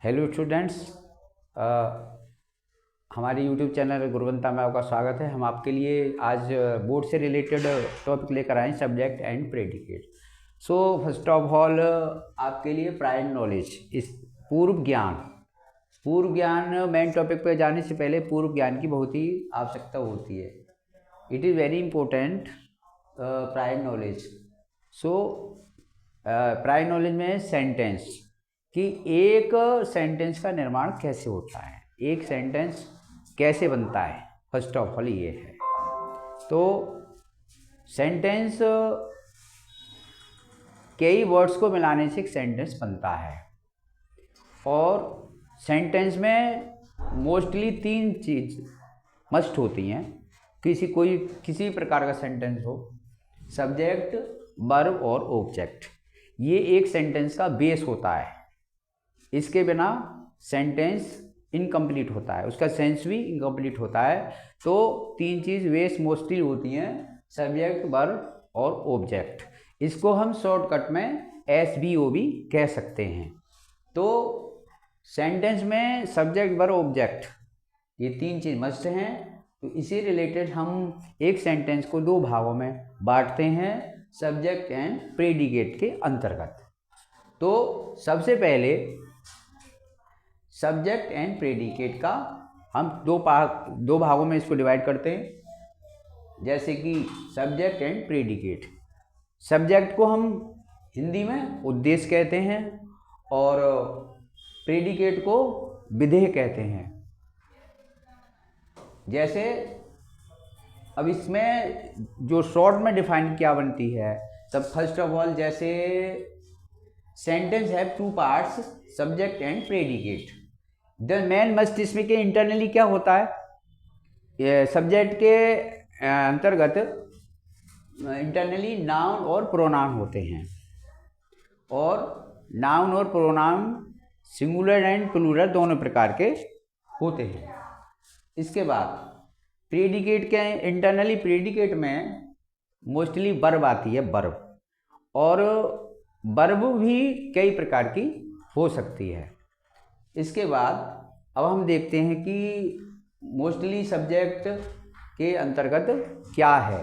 Hello students, हमारे YouTube channel गुरुवंता में आपका स्वागत है। हम आपके लिए आज बोर्ड से रिलेटेड टॉपिक लेकर आए, subject and predicate. So first of all आपके लिए प्रायर नॉलेज, इस पूर्व ज्ञान मेन टॉपिक पर जाने से पहले पूर्व ज्ञान की बहुत ही आवश्यकता होती है। It is very important prior knowledge. So prior knowledge में सेंटेंस कि एक सेंटेंस का निर्माण कैसे होता है, एक सेंटेंस कैसे बनता है, फर्स्ट ऑफ ऑल ये है। तो सेंटेंस कई वर्ड्स को मिलाने से एक सेंटेंस बनता है और सेंटेंस में मोस्टली 3 चीज़ मस्ट होती हैं। किसी प्रकार का सेंटेंस हो, सब्जेक्ट, वर्ब और ऑब्जेक्ट, ये एक सेंटेंस का बेस होता है। इसके बिना सेंटेंस इनकम्प्लीट होता है, उसका सेंस भी इनकम्प्लीट होता है। तो 3 चीज़ बेस मोस्टली होती हैं, सब्जेक्ट, वर्ब और ऑब्जेक्ट। इसको हम शॉर्टकट में SVO कह सकते हैं। तो सेंटेंस में सब्जेक्ट, वर्ब, ऑब्जेक्ट, ये 3 चीज़ मस्ट हैं। तो इसी रिलेटेड हम एक सेंटेंस को 2 भागों में बांटते हैं, सब्जेक्ट एंड प्रेडिकेट के अंतर्गत। तो सबसे पहले सब्जेक्ट एंड प्रेडिकेट का हम 2 भागों में इसको डिवाइड करते हैं। जैसे कि सब्जेक्ट एंड प्रेडिकेट, सब्जेक्ट को हम हिंदी में उद्देश्य कहते हैं और प्रेडिकेट को विधेय कहते हैं। जैसे अब इसमें जो शॉर्ट में डिफाइन क्या बनती है, तब फर्स्ट ऑफ ऑल जैसे sentence have 2 parts, subject and predicate. The man must, इसमें के इंटरनली क्या होता है, सब्जेक्ट के अंतर्गत इंटरनली नाउन और प्रोनाउन होते हैं और नाउन और प्रोनाउन सिंगुलर एंड प्लूरल दोनों प्रकार के होते हैं। इसके बाद प्रेडिकेट के इंटरनली प्रेडिकेट में मोस्टली वर्ब आती है, वर्ब, और वर्ब भी कई प्रकार की हो सकती है। इसके बाद अब हम देखते हैं कि मोस्टली सब्जेक्ट के अंतर्गत क्या है।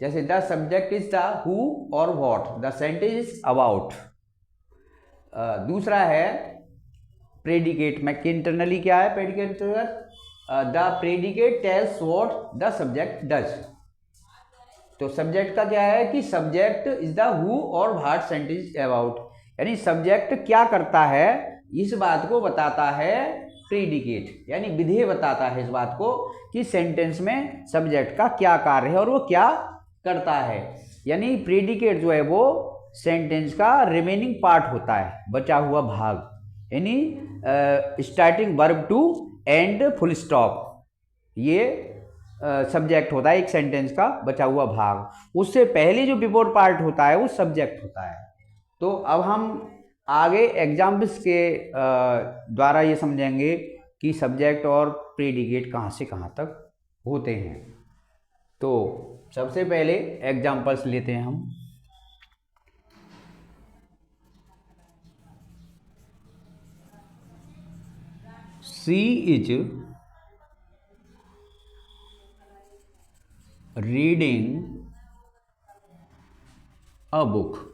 जैसे the subject is the who और what, the sentence is about. दूसरा है प्रेडिकेट में कि इंटरनली क्या है, प्रेडिकेट अंतर्गत the predicate tells what the subject does. तो सब्जेक्ट का क्या है कि सब्जेक्ट इज द हु और व्हाट सेंटेंस अबाउट, यानी सब्जेक्ट क्या करता है इस बात को बताता है प्रेडिकेट, यानी विधेय बताता है इस बात को कि सेंटेंस में सब्जेक्ट का क्या कार्य है और वो क्या करता है। यानी प्रेडिकेट जो है वो सेंटेंस का रिमेनिंग पार्ट होता है, बचा हुआ भाग, यानी starting verb to end full stop, ये सब्जेक्ट होता है एक सेंटेंस का बचा हुआ भाग। उससे पहले जो बिफोर पार्ट होता है वो सब्जेक्ट होता है। तो अब हम आगे एग्जाम्पल्स के द्वारा ये समझेंगे कि सब्जेक्ट और प्रेडिकेट कहाँ से कहाँ तक होते हैं। तो सबसे पहले एग्जाम्पल्स लेते हैं हम। She is reading a book.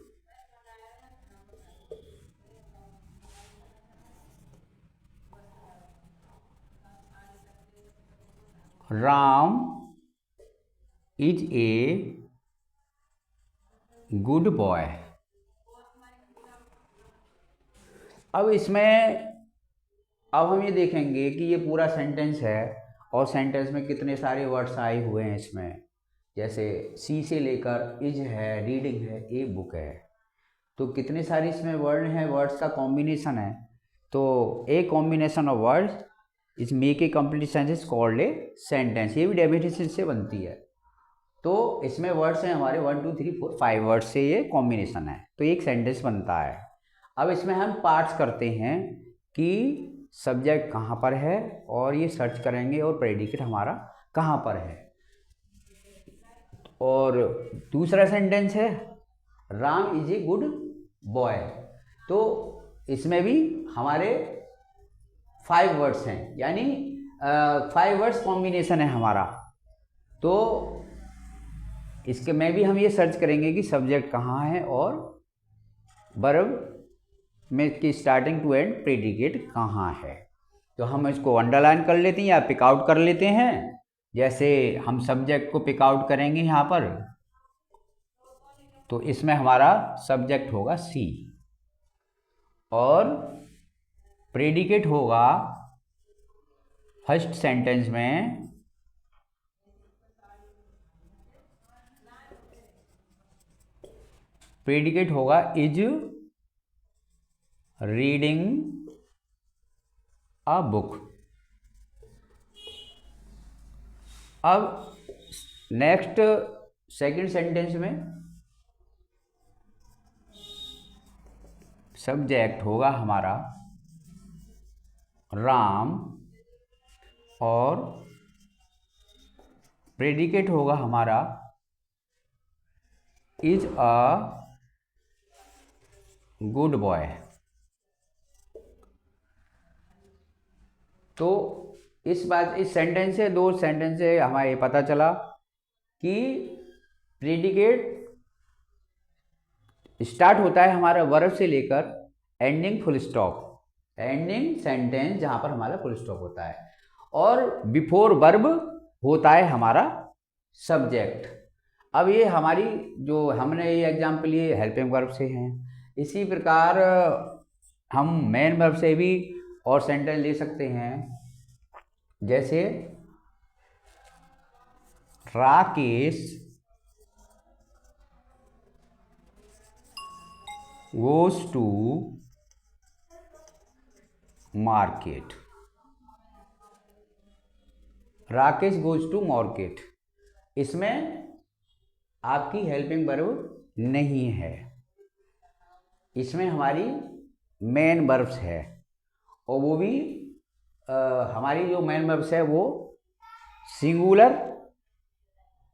Ram is a good boy. अब इसमें अब हम ये देखेंगे कि ये पूरा सेंटेंस है और सेंटेंस में कितने सारे वर्ड्स आए हुए हैं इसमें। जैसे सी से लेकर इज है, रीडिंग है, ए बुक है, तो कितने सारे इसमें वर्ड हैं, वर्ड्स का कॉम्बिनेशन है। तो a combination of words is make a complete sentence called a sentence, ये भी डेफिनेशन से बनती है। तो इसमें वर्ड्स हैं हमारे 1 2 3 4 5 वर्ड्स से ये कॉम्बिनेशन है, तो एक सेंटेंस बनता है। अब इसमें हम पार्ट्स करते हैं कि सब्जेक्ट कहाँ पर है और ये सर्च करेंगे और प्रेडिकेट हमारा कहाँ पर है। और दूसरा सेंटेंस है Ram is a good boy, तो इसमें भी हमारे 5 वर्ड्स हैं, यानी 5 वर्ड्स कॉम्बिनेशन है हमारा। तो इसके में भी हम ये सर्च करेंगे कि सब्जेक्ट कहाँ है और वर्ब में की स्टार्टिंग टू एंड प्रेडिकेट कहाँ है। तो हम इसको अंडरलाइन कर लेते हैं या पिक आउट कर लेते हैं। जैसे हम सब्जेक्ट को पिक आउट करेंगे यहाँ पर, तो इसमें हमारा सब्जेक्ट होगा सी और प्रेडिकेट होगा फर्स्ट सेंटेंस में प्रेडिकेट होगा इज रीडिंग अ बुक। अब नेक्स्ट सेकंड सेंटेंस में सब्जेक्ट होगा हमारा राम और प्रेडिकेट होगा हमारा इज अ गुड बॉय। तो इस सेंटेंस से, 2 सेंटेंस से हमें ये पता चला कि प्रेडिकेट स्टार्ट होता है हमारा वर्ब से लेकर ending full stop, ending sentence जहां पर हमारा फुल स्टॉप होता है, और बिफोर वर्ब होता है हमारा सब्जेक्ट। अब ये हमारी जो हमने ये एग्जाम्पल लिए हेल्पिंग वर्ब से हैं, इसी प्रकार हम मेन वर्ब से भी और सेंटेंस ले सकते हैं। जैसे Rakesh goes to market। Rakesh goes to market, इसमें आपकी हेल्पिंग वर्ब नहीं है, इसमें हमारी मेन वर्ब्स है, और वो भी हमारी जो मेन वर्ब्स है वो सिंगुलर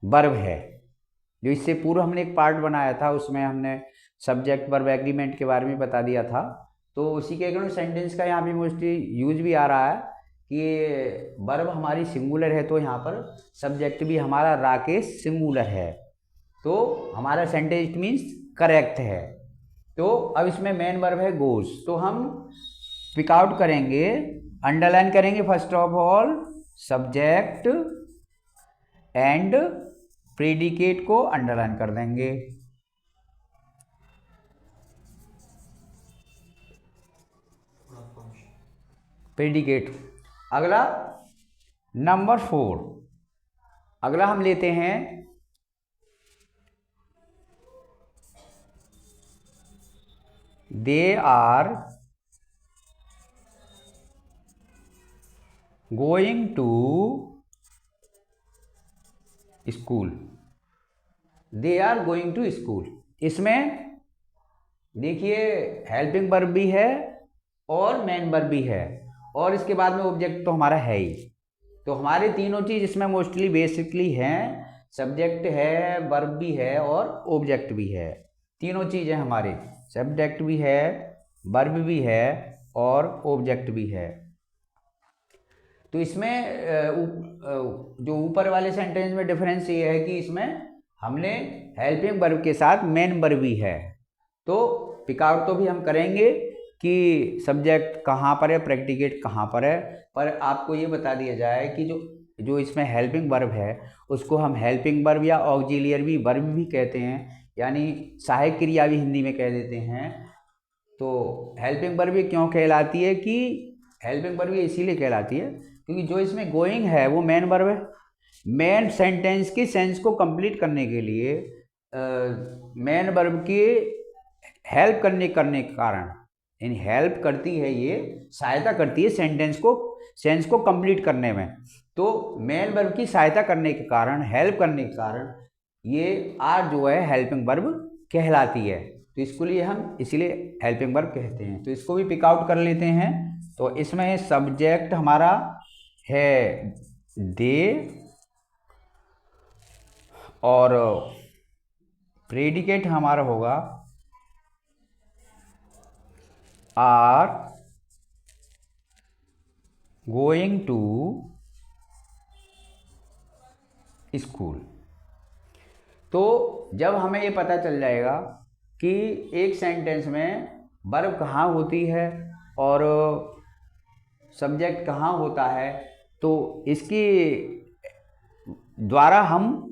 वर्ब है। जो इससे पूर्व हमने एक पार्ट बनाया था, उसमें हमने सब्जेक्ट वर्ब एग्रीमेंट के बारे में बता दिया था। तो उसी के कारण सेंटेंस का यहाँ पे मोस्टली यूज भी आ रहा है कि वर्ब हमारी सिंगुलर है, तो यहाँ पर सब्जेक्ट भी हमारा राकेश सिंगुलर है, तो हमारा सेंटेंस मीन्स करेक्ट है। तो अब इसमें मेन वर्ब है गोज, तो हम पिक आउट करेंगे, अंडरलाइन करेंगे first of all subject and predicate को अंडरलाइन कर देंगे। प्रेडिकेट। अगला नंबर 4, अगला हम लेते हैं they are going to school. They are going to school, इसमें देखिए हेल्पिंग वर्ब भी है और मेन वर्ब भी है, और इसके बाद में ऑब्जेक्ट तो हमारा है ही। तो हमारे तीनों चीज इसमें मोस्टली बेसिकली हैं, सब्जेक्ट है, वर्ब भी है और ऑब्जेक्ट भी है। तीनों चीजें हमारे, सब्जेक्ट भी है, वर्ब भी है और ऑब्जेक्ट भी है। तो इसमें जो ऊपर वाले सेंटेंस में डिफरेंस ये है कि इसमें हमने हेल्पिंग वर्ब के साथ मेन वर्ब भी है। तो पिक आउट तो भी हम करेंगे कि सब्जेक्ट कहाँ पर है, प्रेडिकेट कहाँ पर है, पर आपको ये बता दिया जाए कि जो इसमें हेल्पिंग वर्ब है उसको हम हेल्पिंग वर्ब या ऑक्सिलियरी वर्ब भी कहते हैं, यानी सहायक क्रिया भी हिंदी में कह देते हैं। तो हेल्पिंग वर्ब क्यों कहलाती है कि हेल्पिंग वर्ब इसीलिए कहलाती है क्योंकि जो इसमें गोइंग है वो मेन वर्ब है। मेन सेंटेंस की सेंस को कंप्लीट करने के लिए मेन वर्ब की हेल्प करने के कारण, यानी हेल्प करती है, ये सहायता करती है सेंस को कंप्लीट करने में। तो मेन वर्ब की सहायता करने के कारण, हेल्प करने के कारण ये आर जो है हेल्पिंग वर्ब कहलाती है। तो इसको लिए हम इसीलिए हेल्पिंग वर्ब कहते हैं। तो इसको भी पिक आउट कर लेते हैं। तो इसमें सब्जेक्ट हमारा है दे और प्रेडिकेट हमारा होगा आर गोइंग टू स्कूल। तो जब हमें ये पता चल जाएगा कि एक सेंटेंस में वर्ब कहाँ होती है और सब्जेक्ट कहाँ होता है, तो इसके द्वारा हम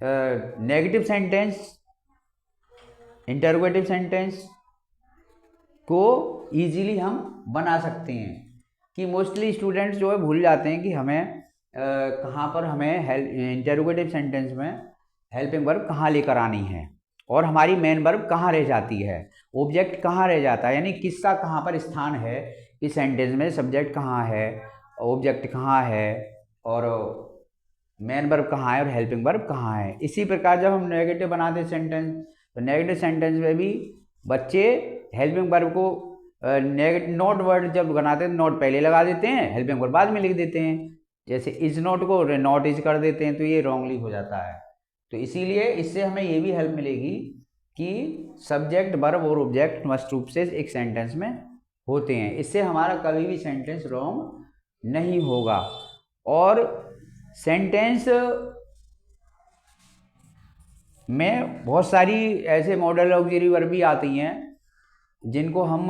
नेगेटिव सेंटेंस, इंटरोगेटिव सेंटेंस को इजीली हम बना सकते हैं। कि मोस्टली स्टूडेंट्स जो है भूल जाते हैं कि हमें कहाँ पर हमें इंटरोगेटिव सेंटेंस में हेल्पिंग वर्ब कहाँ लेकर आनी है और हमारी मेन वर्ब कहाँ रह जाती है, ऑब्जेक्ट कहाँ रह जाता है, यानी किसका कहाँ पर स्थान है इस सेंटेंस में, सब्जेक्ट कहाँ है, ऑब्जेक्ट कहाँ है और मेन वर्ब कहाँ है और हेल्पिंग वर्ब कहाँ है। इसी प्रकार जब हम नेगेटिव बनाते सेंटेंस, तो नेगेटिव सेंटेंस में भी बच्चे हेल्पिंग वर्ब को नेगेटिव नॉट वर्ड जब बनाते हैं नॉट पहले लगा देते हैं, हेल्पिंग वर्ब बाद में लिख देते हैं। जैसे इज नॉट को नॉट इज कर देते हैं, तो ये रॉन्गली हो जाता है। तो इसीलिए इससे हमें ये भी हेल्प मिलेगी कि सब्जेक्ट वर्ब और ऑब्जेक्ट मस्ट रूप से एक सेंटेंस में होते हैं। इससे हमारा कभी भी सेंटेंस रॉन्ग नहीं होगा। और सेंटेंस में बहुत सारी ऐसे मॉडल ऑक्सिलरी वर्ब भी आती हैं जिनको हम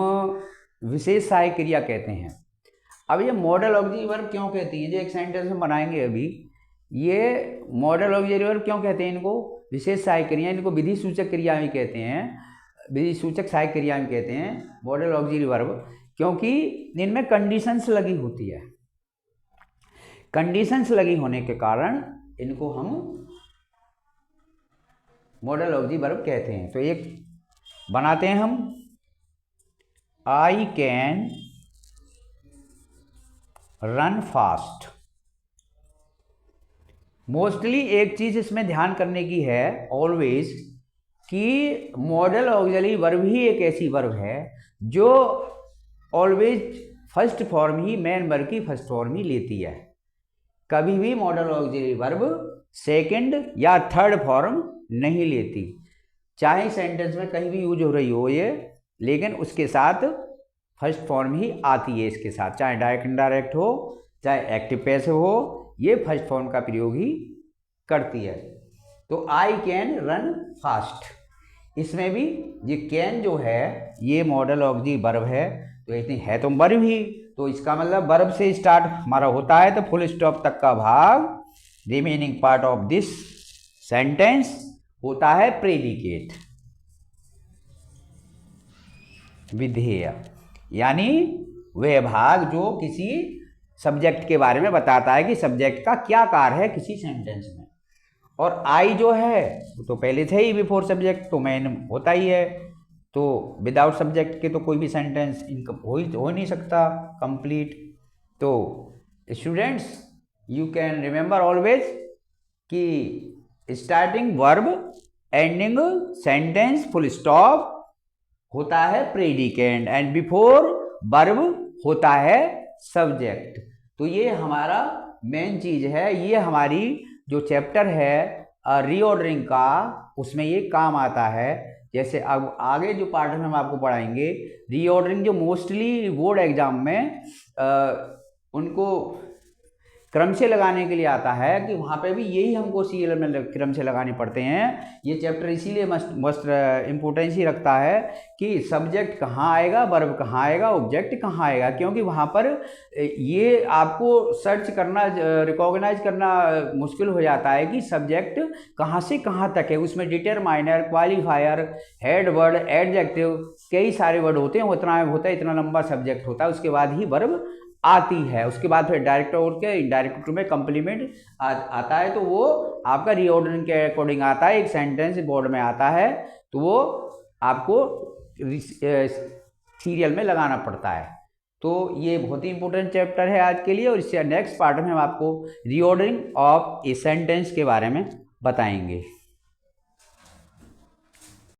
विशेष सहायक क्रिया कहते हैं। अब ये मॉडल ऑक्सिलरी वर्ब क्यों कहती हैं, जो एक सेंटेंस में बनाएंगे अभी, ये मॉडल ऑक्सिलरी वर्ब क्यों कहते हैं इनको, विशेष सहायक क्रिया, इनको विधि सूचक क्रिया भी कहते हैं, विधि सूचक सहायक क्रिया भी कहते हैं मॉडल ऑक्सिलरी वर्ब, क्योंकि इनमें कंडीशंस लगी होती है। कंडीशंस लगी होने के कारण इनको हम मॉडल ऑक्सिलरी वर्ब कहते हैं। तो एक बनाते हैं हम, I can run fast. Mostly एक चीज इसमें ध्यान करने की है ऑलवेज कि मॉडल ऑक्सिलरी वर्ब ही एक ऐसी वर्ब है जो ऑलवेज फर्स्ट फॉर्म ही मेन वर्ब की फर्स्ट फॉर्म ही लेती है। कभी भी मॉडल ऑक्सिलरी वर्ब सेकंड या थर्ड फॉर्म नहीं लेती, चाहे सेंटेंस में कहीं भी यूज हो रही हो ये, लेकिन उसके साथ फर्स्ट फॉर्म ही आती है इसके साथ, चाहे डायरेक्ट इनडायरेक्ट हो चाहे एक्टिव पैसिव हो, ये फर्स्ट फॉर्म का प्रयोग ही करती है। तो आई कैन रन फास्ट, इसमें भी ये कैन जो है ये मॉडल ऑक्सिलरी वर्ब है, तो इतनी है तो वर्ब ही, तो इसका मतलब वर्ब से स्टार्ट हमारा होता है तो फुल स्टॉप तक का भाग, remaining part of this sentence होता है प्रेडिकेट, विधेय, यानी वह भाग जो किसी सब्जेक्ट के बारे में बताता है कि सब्जेक्ट का क्या कार्य है किसी सेंटेंस में। और आई जो है वो तो पहले से ही बिफोर सब्जेक्ट तो मेन होता ही है, तो विदाउट सब्जेक्ट के तो कोई भी सेंटेंस हो नहीं सकता कंप्लीट। तो students you can remember always कि starting verb ending sentence full stop होता है प्रेडिकेट एंड बिफोर वर्ब होता है सब्जेक्ट। तो ये हमारा मेन चीज है, ये हमारी जो चैप्टर है रीऑर्डरिंग का उसमें ये काम आता है। जैसे अब आगे जो पार्ट में हम आपको पढ़ाएंगे रीऑर्डरिंग, जो मोस्टली बोर्ड एग्जाम में उनको क्रम से लगाने के लिए आता है कि वहाँ पे भी यही हमको सीरियल में क्रम से लगाने पड़ते हैं। ये चैप्टर इसीलिए मस्ट इम्पोर्टेंस ही रखता है कि सब्जेक्ट कहाँ आएगा, वर्ब कहाँ आएगा, ऑब्जेक्ट कहाँ आएगा, क्योंकि वहाँ पर ये आपको सर्च करना, रिकॉग्नाइज करना मुश्किल हो जाता है कि सब्जेक्ट कहाँ से कहाँ तक है। उसमें determiner, qualifier, head word, adjective, कई सारे वर्ड होते हैं, उतना होता है, इतना लंबा सब्जेक्ट होता है, उसके बाद ही वर्ब आती है। उसके बाद फिर डायरेक्ट और के इनडायरेक्ट में कम्प्लीमेंट आता है, तो वो आपका रीऑर्डरिंग के अकॉर्डिंग आता है। एक सेंटेंस बोर्ड में आता है तो वो आपको सीरियल में लगाना पड़ता है। तो ये बहुत ही इंपॉर्टेंट चैप्टर है आज के लिए, और इससे नेक्स्ट पार्ट में हम आपको रीऑर्डरिंग ऑफ ए सेंटेंस के बारे में बताएंगे।